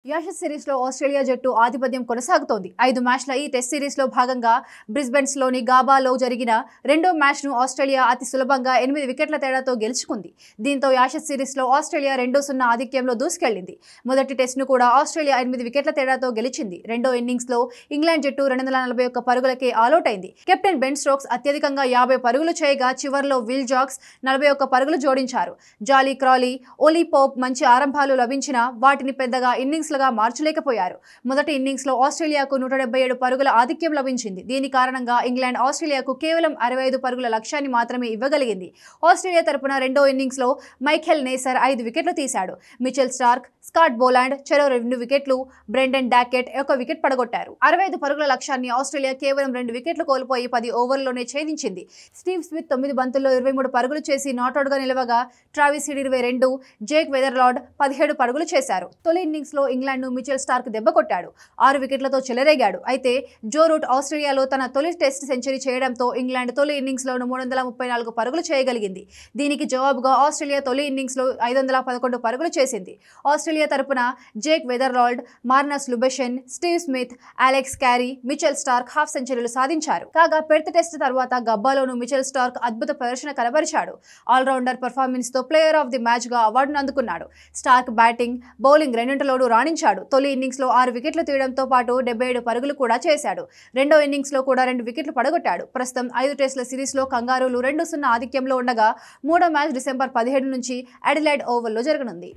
Ashes సిరీస్లో Australia జట్టు ఆధిపత్యం కొనసాగుతోంది. 5 మ్యాచ్ల ఈ టెస్ట్ సిరీస్లో భాగంగా బ్రిస్బెన్లోని గాబాలో జరిగిన రెండో మ్యాచ్ను ఆస్ట్రేలియా అతి సులభంగా 8 వికెట్ల తేడాతో గెలుచుకుంది. దీంతో యాషస్ సిరీస్లో ఆస్ట్రేలియా 2-0 ఆధిక్యంలో దూసుకెళ్లింది. మొదటి టెస్ట్ను కూడా ఆస్ట్రేలియా 8 వికెట్ల తేడాతో గెలిచింది. రెండో ఇన్నింగ్స్లో ఇంగ్లాండ్ జట్టు 241 పరుగులకే ఆలౌట్ అయింది. కెప్టెన్ బెన్ స్టోక్స్ అత్యధికంగా 50 పరుగులు చేయగా చివర్లో విల్ జాక్స్ 41 పరుగులు జోడించారు. జాలీ క్రాలీ, ఓలీ పోప్ మంచి ఆరంభాలు లభించినా వాటిని పెద్దగా ఇన్నింగ్స్ మార్చలేకపోయారు. మొదటి ఇన్నింగ్స్ లో ఆస్ట్రేలియాకు 177 పరుగుల ఆధిక్యం లభించింది. దీని కారణంగా ఇంగ్లాండ్ ఆస్ట్రేలియాకు కేవలం 65 పరుగుల లక్ష్యాన్ని మాత్రమే ఇవ్వగలిగింది. ఆస్ట్రేలియా తరపున రెండో ఇన్నింగ్స్ లో మైఖెల్ నేసర్ 5 వికెట్లు తీశాడు. మిచెల్ స్టార్క్, స్కాట్ బోలాండ్ చెరో 2 వికెట్లు, బ్రెండన్ డాకెట్ 1 వికెట్ పడగొట్టారు. 65 పరుగుల లక్ష్యాన్ని ఆస్ట్రేలియా కేవలం 2 వికెట్లు కోల్పోయి 10 ఓవర్లలోనే ఛేదించింది. స్టీవ్ స్మిత్ 9 బంతుల్లో 23 పరుగులు చేసి నాట్అవుట్ గా నిలవగా ట్రావిస్ హెడ్ 22, జేక్ వెదర్లార్డ్ 17 పరుగులు చేశారు. తొలి ఇన్నింగ్స్ లో ఇంగ్లాండ్ ను మిచెల్ స్టార్క్ దెబ్బ కొట్టాడు. 6 వికెట్లతో చెలరేగాడు. అయితే జో రూట్ ఆస్ట్రేలియాలో తన తొలి టెస్ట్ సెంచరీ చేయడంతో ఇంగ్లాండ్ తొలి ఇన్నింగ్స్ లో 334 పరుగులు చేయగలిగింది. దీనికి జవాబుగా ఆస్ట్రేలియా తొలి ఇన్నింగ్స్ లో 511 పరుగులు చేసింది. ఆస్ట్రేలియా తరపున Jake Weatherald, Marnus Labuschagne, Steve Smith, Alex Carey, Mitchell Starc half సెంచరీలు సాధించారు. కాగా పెర్త్ టెస్ట్ తర్వాత గబ్బాలోను మిచెల్ స్టార్క్ అద్భుత ప్రదర్శన కనబరిచాడు. ఆల్రౌండర్ పర్ఫార్మెన్స్ తో ప్లేయర్ ఆఫ్ ది మ్యాచ్ గా అవార్డును అందుకున్నాడు. స్టార్క్ బ్యాటింగ్, బౌలింగ్ రెండింటిలోనూ రాణించాడు. తొలి ఇన్నింగ్స్ లో 6 వికెట్లు తీయడంతో పాటు 77 పరుగులు కూడా చేశాడు. రెండో ఇన్నింగ్స్ లో కూడా 2 వికెట్లు పడగొట్టాడు. ప్రస్తుతం 5 టెస్టుల సిరీస్ లో కంగారూలు 2-0 ఆధిక్యంలో ఉండగా మూడో మ్యాచ్ డిసెంబర్ 17 నుంచి అడిలైడ్ ఓవల్లో జరగనుంది.